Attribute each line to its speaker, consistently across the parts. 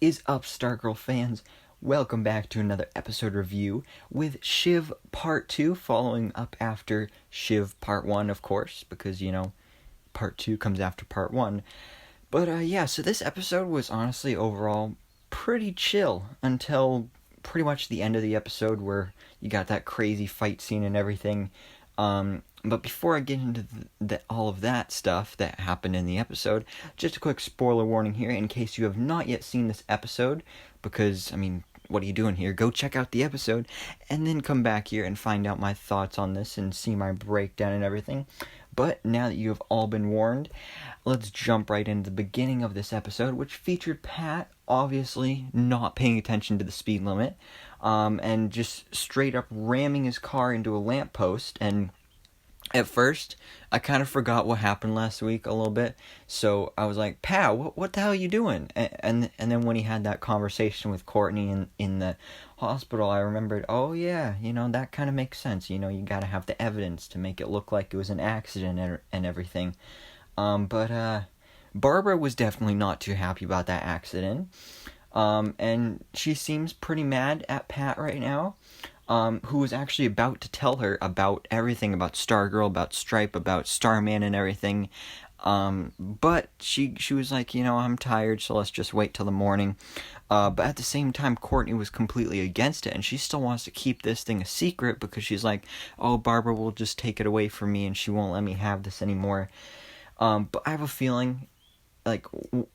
Speaker 1: is up, Stargirl fans? Welcome back to another episode review with Shiv Part 2, following up after Shiv Part 1, of course, because, Part 2 comes after Part 1. But, so this episode was honestly overall pretty chill until pretty much the end of the episode where you got that crazy fight scene and everything. But before I get into all of that stuff that happened in the episode, just a quick spoiler warning here in case you have not yet seen this episode, because, what are you doing here? Go check out the episode, and then come back here and find out my thoughts on this and see my breakdown and everything. But now that you have all been warned, let's jump right into the beginning of this episode, which featured Pat obviously not paying attention to the speed limit, and just straight up ramming his car into a lamppost. And at first, I kind of forgot what happened last week a little bit, so I was like, Pat, what the hell are you doing? And then when he had that conversation with Courtney in the hospital, I remembered, oh yeah, that kind of makes sense. You gotta have the evidence to make it look like it was an accident and everything. But Barbara was definitely not too happy about that accident, and she seems pretty mad at Pat right now. Who was actually about to tell her about everything, about Stargirl, about Stripe, about Starman and everything. But she was like, I'm tired, so let's just wait till the morning. But at the same time, Courtney was completely against it, and she still wants to keep this thing a secret because she's like, oh, Barbara will just take it away from me and she won't let me have this anymore. But I have a feeling, like,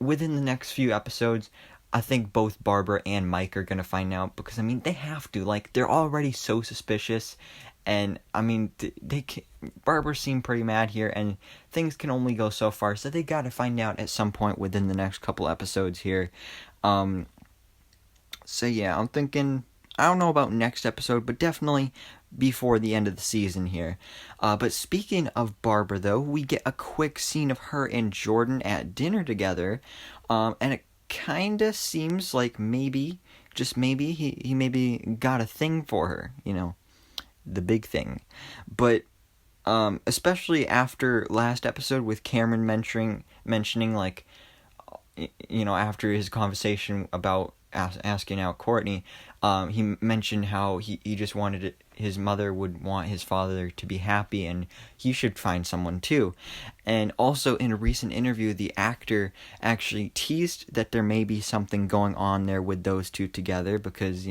Speaker 1: within the next few episodes, I think both Barbara and Mike are going to find out because, they have to. Like, they're already so suspicious. And, Barbara seemed pretty mad here, and things can only go so far. So they got to find out at some point within the next couple episodes here. So yeah, I'm thinking, I don't know about next episode, but definitely before the end of the season here. But speaking of Barbara, though, we get a quick scene of her and Jordan at dinner together. And it kinda seems like maybe, just maybe, he maybe got a thing for her, the big thing. But especially after last episode with Cameron mentioning like, after his conversation about asking out Courtney, he mentioned how he just wanted it, his mother would want his father to be happy, and he should find someone too. And also in a recent interview, the actor actually teased that there may be something going on there with those two together because,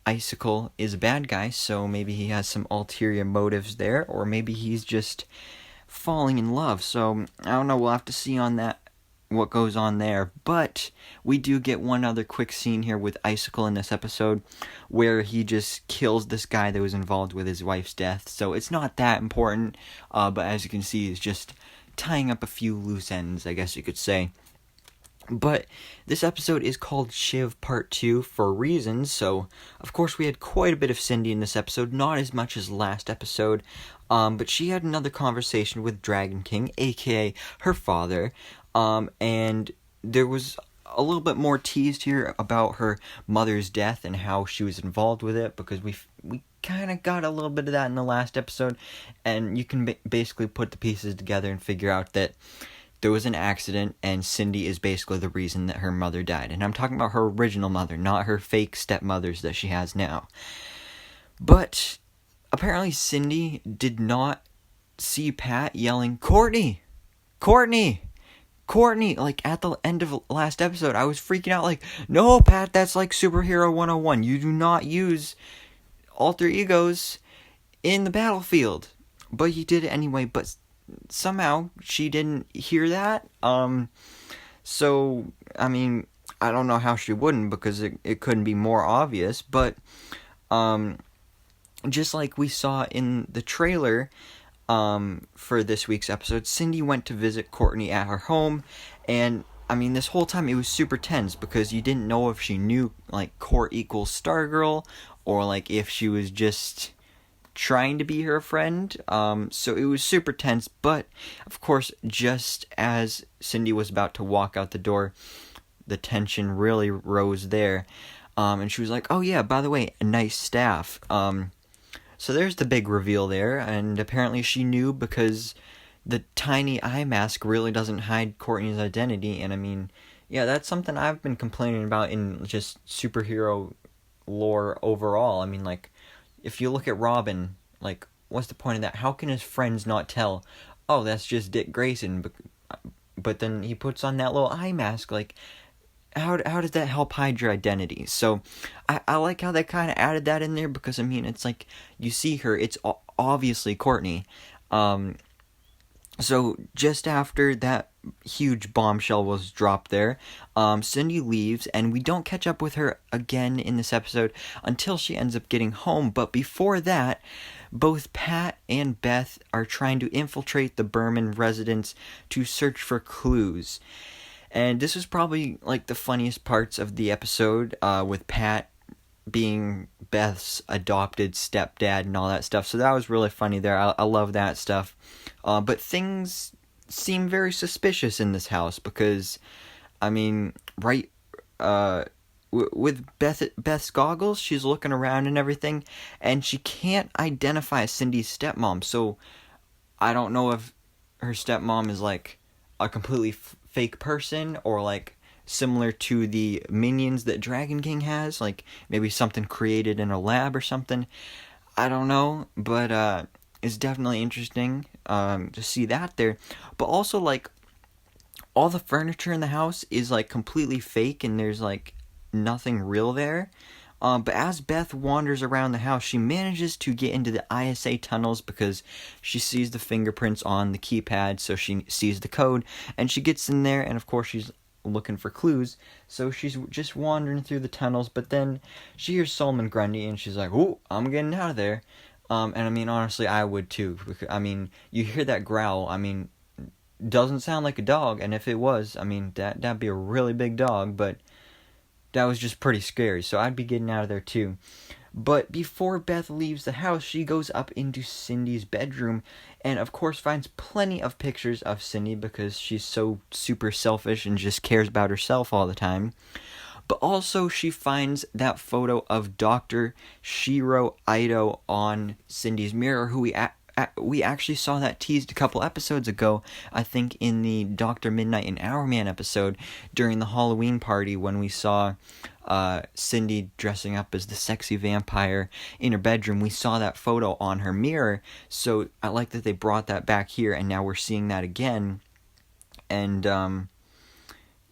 Speaker 1: Icicle is a bad guy, so maybe he has some ulterior motives there, or maybe he's just falling in love. So I don't know, we'll have to see on that what goes on there. But we do get one other quick scene here with Icicle in this episode where he just kills this guy that was involved with his wife's death. So it's not that important, but as you can see, it's just tying up a few loose ends, I guess you could say. But this episode is called Shiv Part 2 for reasons, so of course we had quite a bit of Cindy in this episode, not as much as last episode, but she had another conversation with Dragon King, aka her father, and there was a little bit more teased here about her mother's death and how she was involved with it, because we kind of got a little bit of that in the last episode, and you can basically put the pieces together and figure out that there was an accident, and Cindy is basically the reason that her mother died. And I'm talking about her original mother, not her fake stepmothers that she has now. But apparently Cindy did not see Pat yelling, Courtney! Courtney! Courtney! Like, at the end of last episode, I was freaking out like, no, Pat, that's like Superhero 101. You do not use alter egos in the battlefield. But he did it anyway, but somehow she didn't hear that. So, I don't know how she wouldn't, because it couldn't be more obvious, but, just like we saw in the trailer, for this week's episode, Cindy went to visit Courtney at her home, and, this whole time it was super tense, because you didn't know if she knew, like, Court equals Stargirl, or, like, if she was just trying to be her friend, so it was super tense. But of course, just as Cindy was about to walk out the door, the tension really rose there, and she was like, oh yeah, by the way, a nice staff. So there's the big reveal there, and apparently she knew because the tiny eye mask really doesn't hide Courtney's identity, and Yeah, that's something I've been complaining about in just superhero lore overall. I mean, like, if you look at Robin, like, what's the point of that? How can his friends not tell, oh, that's just Dick Grayson, but then he puts on that little eye mask, like, how does that help hide your identity? So I like how they kind of added that in there, because I mean, it's like, you see her, it's obviously Courtney. So just after that huge bombshell was dropped there, Cindy leaves, and we don't catch up with her again in this episode until she ends up getting home. But before that, both Pat and Beth are trying to infiltrate the Berman residence to search for clues. And this was probably like the funniest parts of the episode, with Pat being Beth's adopted stepdad and all that stuff. So that was really funny there. I love that stuff. But things seem very suspicious in this house because, I mean, right, with Beth's goggles, she's looking around and everything, and she can't identify Cindy's stepmom. So I don't know if her stepmom is like a completely fake person, or like similar to the minions that Dragon King has, like maybe something created in a lab or something. I don't know, but it's definitely interesting to see that there. But also, like, all the furniture in the house is like completely fake, and there's like nothing real there. But as Beth wanders around the house, she manages to get into the ISA tunnels because she sees the fingerprints on the keypad, so she sees the code, and she gets in there, and of course she's looking for clues. So she's just wandering through the tunnels, but then she hears Solomon Grundy, and she's like, "Ooh, I'm getting out of there." And I mean, honestly, I would too. Because, I mean, you hear that growl, I mean, doesn't sound like a dog, and if it was, I mean, that'd be a really big dog, but that was just pretty scary, so I'd be getting out of there too. But before Beth leaves the house, she goes up into Cindy's bedroom and, of course, finds plenty of pictures of Cindy because she's so super selfish and just cares about herself all the time. But also, she finds that photo of Dr. Shiro Ido on Cindy's mirror, who we actually saw that teased a couple episodes ago, I think in the Dr. Midnight and Hourman episode during the Halloween party, when we saw Cindy dressing up as the sexy vampire in her bedroom. We saw that photo on her mirror, so I like that they brought that back here, and now we're seeing that again. And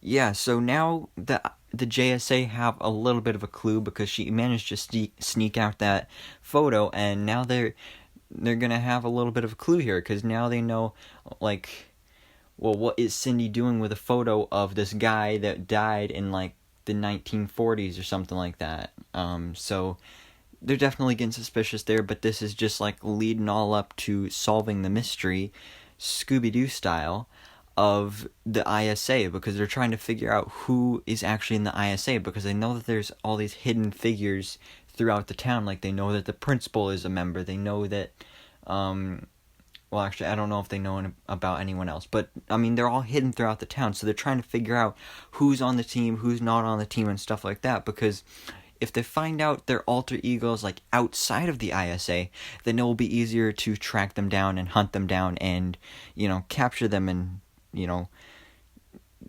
Speaker 1: yeah, so now the JSA have a little bit of a clue because she managed to sneak out that photo, and now they're gonna have a little bit of a clue here, because now they know, like, well, what is Cindy doing with a photo of this guy that died in, like, the 1940s or something like that. So they're definitely getting suspicious there, but this is just, like, leading all up to solving the mystery, Scooby-Doo style, of the ISA, because they're trying to figure out who is actually in the ISA, because they know that there's all these hidden figures throughout the town. Like, they know that the principal is a member, they know that, well, actually, I don't know if they know about anyone else, but, I mean, they're all hidden throughout the town, so they're trying to figure out who's on the team, who's not on the team, and stuff like that, because if they find out their alter egos, like, outside of the ISA, then it will be easier to track them down and hunt them down and, capture them and,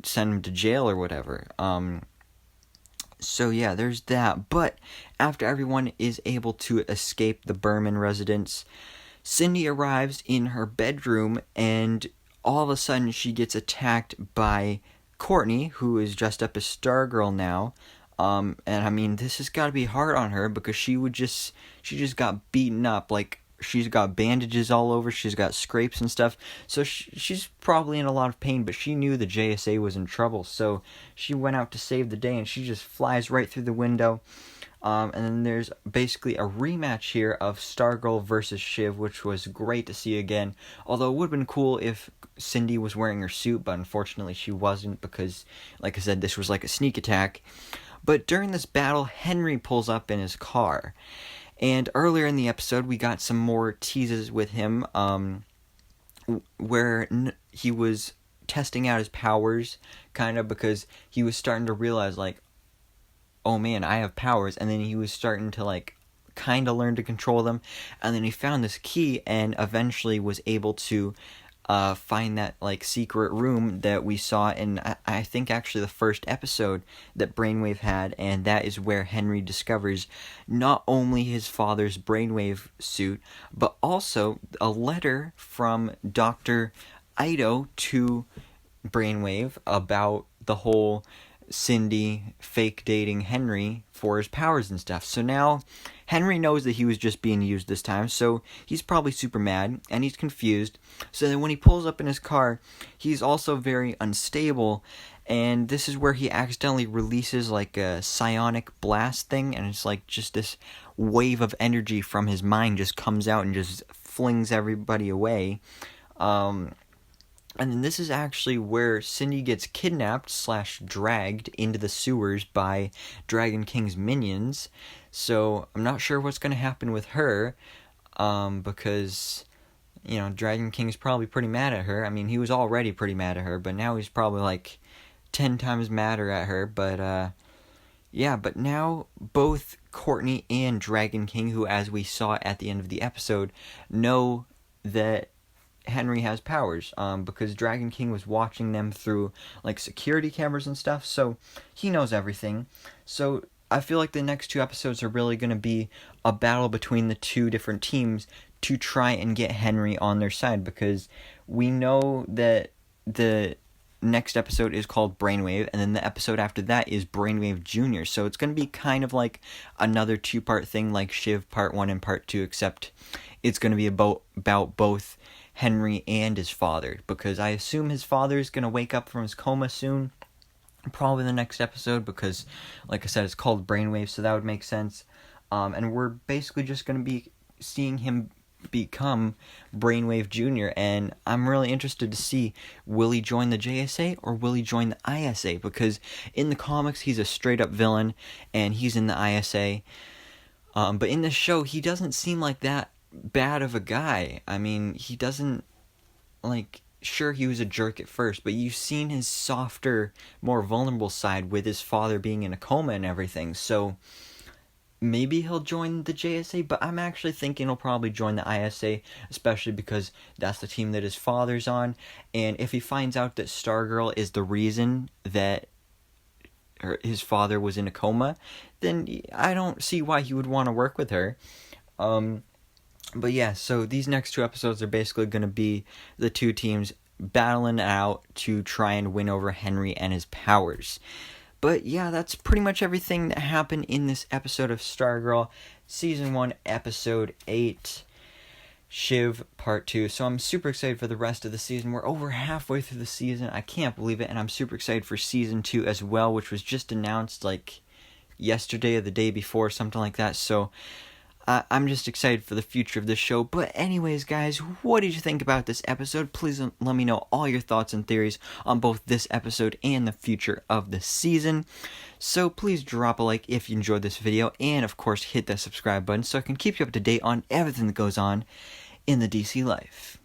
Speaker 1: send them to jail or whatever. So yeah, there's that. But after everyone is able to escape the Berman residence, Cindy arrives in her bedroom, and all of a sudden she gets attacked by Courtney, who is dressed up as Stargirl now. And I mean, this has got to be hard on her, because she just got beaten up. Like, she's got bandages all over, she's got scrapes and stuff, so she's probably in a lot of pain, but she knew the JSA was in trouble, so she went out to save the day, and she just flies right through the window. And then there's basically a rematch here of Stargirl versus Shiv, which was great to see again, although it would have been cool if Cindy was wearing her suit, but unfortunately she wasn't, because, like I said, this was like a sneak attack. But during this battle, Henry pulls up in his car. And earlier in the episode, we got some more teases with him, where he was testing out his powers, kind of, because he was starting to realize, like, oh man, I have powers, and then he was starting to, like, kind of learn to control them, and then he found this key, and eventually was able to find that like secret room that we saw in I think actually the first episode that Brainwave had, and that is where Henry discovers not only his father's Brainwave suit, but also a letter from Dr. Ido to Brainwave about the whole Cindy fake dating Henry for his powers and stuff. So now Henry knows that he was just being used this time, so he's probably super mad and he's confused. So then when he pulls up in his car, he's also very unstable, and this is where he accidentally releases like a psionic blast thing, and it's like just this wave of energy from his mind just comes out and just flings everybody away. And then this is actually where Cindy gets kidnapped / dragged into the sewers by Dragon King's minions. So I'm not sure what's going to happen with her, because, you know, Dragon King's probably pretty mad at her. I mean, he was already pretty mad at her, but now he's probably like 10 times madder at her. But, yeah, but now both Courtney and Dragon King, who, as we saw at the end of the episode, know that Henry has powers, because Dragon King was watching them through like security cameras and stuff, so he knows everything. So I feel like the next 2 episodes are really going to be a battle between the 2 different teams to try and get Henry on their side, because we know that the next episode is called Brainwave, and then the episode after that is Brainwave Jr. So it's going to be kind of like another 2-part thing like Shiv Part 1 and Part 2, except it's going to be about both Henry and his father, because I assume his father is going to wake up from his coma soon, probably the next episode, because like I said, it's called Brainwave, so that would make sense. And we're basically just going to be seeing him become Brainwave Jr. And I'm really interested to see, will he join the JSA or will he join the ISA, because in the comics he's a straight up villain and he's in the ISA, but in this show he doesn't seem like that bad of a guy. I mean, he doesn't, like, sure, he was a jerk at first, but you've seen his softer, more vulnerable side with his father being in a coma and everything, so maybe he'll join the JSA, but I'm actually thinking he'll probably join the ISA, especially because that's the team that his father's on, and if he finds out that Stargirl is the reason that his father was in a coma, then I don't see why he would want to work with her. But yeah, so these next 2 episodes are basically going to be the 2 teams battling out to try and win over Henry and his powers. But yeah, that's pretty much everything that happened in this episode of Stargirl, Season 1, Episode 8, Shiv Part 2. So I'm super excited for the rest of the season. We're over halfway through the season. I can't believe it, and I'm super excited for Season 2 as well, which was just announced like yesterday or the day before, something like that. So I'm just excited for the future of this show. But anyways, guys, what did you think about this episode? Please let me know all your thoughts and theories on both this episode and the future of the season. So please drop a like if you enjoyed this video, and of course hit that subscribe button so I can keep you up to date on everything that goes on in the DC life.